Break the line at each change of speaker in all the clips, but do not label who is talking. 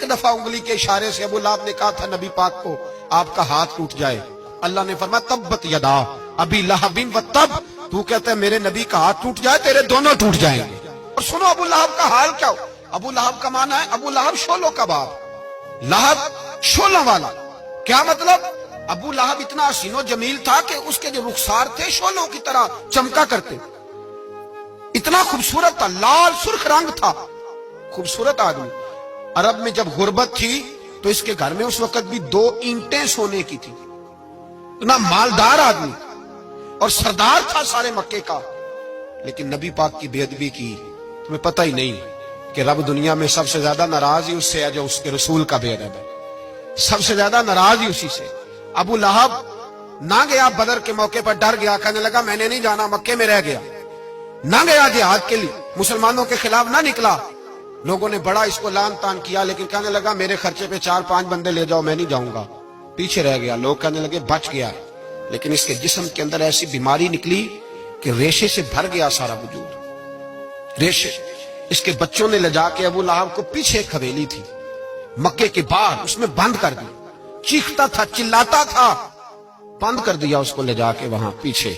ایک دفعہ انگلی کے اشارے سے ابو لہب نے کہا تھا نبی پاک کو آپ کا ہاتھ ٹوٹ جائے، اللہ نے فرمایا تبت یدا ابی لہب و تب، تو کہتا ہے میرے نبی کا ہاتھ ٹوٹ جائے تیرے دونوں ٹوٹ جائیں گے۔ اور سنو ابو لہب کا حال کیا ہو، ابو لہب کا معنی ہے ابو لہب شولوں کا باپ، لہب شولوں والا۔ کیا مطلب؟ ابو لہب اتنا حسین و جمیل تھا کہ اس کے جو رخسار تھے شولوں کی طرح چمکا کرتے، اتنا خوبصورت تھا، لال سرخ رنگ تھا، خوبصورت آدمی۔ عرب میں جب غربت تھی تو اس کے گھر میں اس وقت بھی 2 اینٹیں سونے کی تھی، اتنا مالدار آدمی اور سردار تھا سارے مکے کا، لیکن نبی پاک کی بے ادبی کی۔ تمہیں پتہ ہی نہیں کہ رب دنیا میں سب سے زیادہ ناراض ہی اس سے ہے جو اس کے رسول کا بے ادب ہے، سب سے زیادہ ناراض ہی اسی سے۔ ابو لہب نہ گیا بدر کے موقع پر، ڈر گیا، کہنے لگا میں نے نہیں جانا، مکے میں رہ گیا، نہ گیا جہاد کے لیے، مسلمانوں کے خلاف نہ نکلا۔ لوگوں نے بڑا اس کو لان تان کیا، لیکن کہنے لگا میرے خرچے پہ 4-5 بندے لے جاؤ، میں نہیں جاؤں گا، پیچھے رہ گیا۔ لوگ کہنے لگے بچ گیا، لیکن اس کے جسم کے اندر ایسی بیماری نکلی کہ ریشے سے بھر گیا سارا وجود، ریشے۔ اس کے بچوں نے لے جا کے ابو لہب کو پیچھے ایک حویلی تھی مکے کے باہر، اس میں بند کر دیا، چیختا تھا چلاتا تھا، بند کر دیا اس کو لے جا کے وہاں پیچھے۔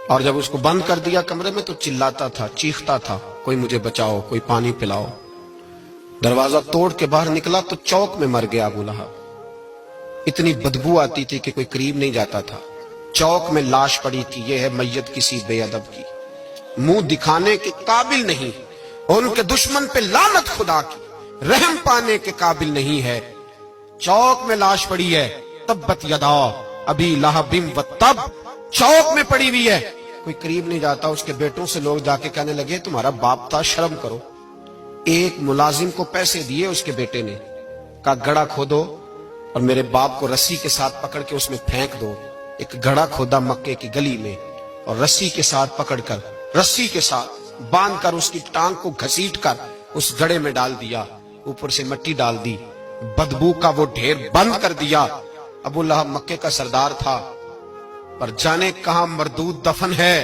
اور جب اس کو بند کر دیا کمرے میں تو چلاتا تھا، چیختا تھا، کوئی مجھے بچاؤ، کوئی پانی پلاؤ۔ دروازہ توڑ کے باہر نکلا تو چوک میں مر گیا ابو لہب، اتنی بدبو آتی تھی کہ کوئی قریب نہیں جاتا تھا۔ چوک میں لاش پڑی تھی، یہ ہے میت کسی بے ادب کی، منہ دکھانے کے قابل نہیں، اور ان کے دشمن پہ لعنت خدا کی، رحم پانے کے قابل نہیں ہے۔ چوک میں لاش پڑی ہے، تبت یدا ابی لہب و تب، چوک میں پڑی ہوئی ہے، کوئی قریب نہیں جاتا۔ اس کے بیٹوں سے لوگ جا کے کہنے لگے تمہارا باپ تھا، شرم کرو۔ ایک ملازم کو پیسے دیے اس کے بیٹے نے، کہا گڑھا کھودو اور میرے باپ کو رسی کے ساتھ پکڑ کے اس میں پھینک دو۔ ایک گڑھا کھودا مکے کی گلی میں اور رسی کے ساتھ پکڑ کر، رسی کے ساتھ باندھ کر اس کی ٹانگ کو گھسیٹ کر اس گڑھے میں ڈال دیا، اوپر سے مٹی ڈال دی، بدبو کا وہ ڈھیر بند کر دیا۔ ابو لہب مکے کا سردار تھا، پر جانے کہاں مردود دفن ہے۔